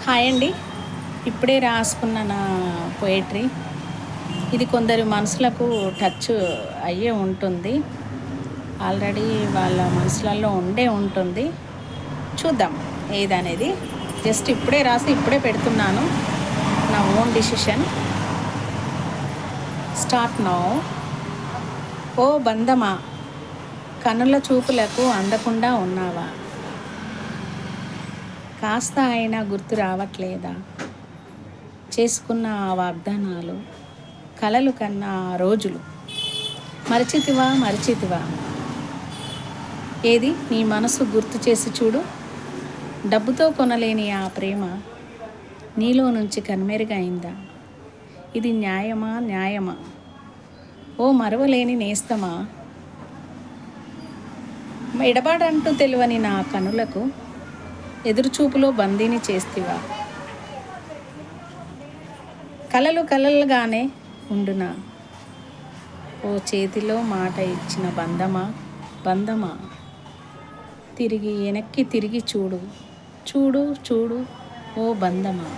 Hi అండి. ఇప్పుడే రాసుకున్న నా పోయట్రీ ఇది కొందరు మనసులకు టచ్ అయ్యే ఉంటుంది. ఆల్రెడీ వాళ్ళ మనసులలో ఉండే ఉంటుంది. చూద్దాం ఏదనేది. జస్ట్ ఇప్పుడే రాసి ఇప్పుడే పెడుతున్నాను. నా ఓన్ డిసిషన్. Start now. ఓ బంధమా, కనుల చూపులకు అందకుండా ఉన్నావా? కాస్త అయినా గుర్తు రావట్లేదా? చేసుకున్న ఆ వాగ్దానాలు, కలలు కన్నా ఆ రోజులు మరిచితివా? ఏది నీ మనసు గుర్తు చేసి చూడు. డబ్బుతో కొనలేని ఆ ప్రేమ నీలో నుంచి కనుమెరుగైందా? ఇది న్యాయమా? ఓ మరువలేని నేస్తమా, ఎడబాడంటూ తెలియని నా కనులకు ఎదురుచూపులో బందీని చేస్తివా? కలలుగానే ఉండునా ఓ చేతిలో మాట ఇచ్చిన బంధమా తిరిగి వెనక్కి తిరిగి చూడు ఓ బంధమా.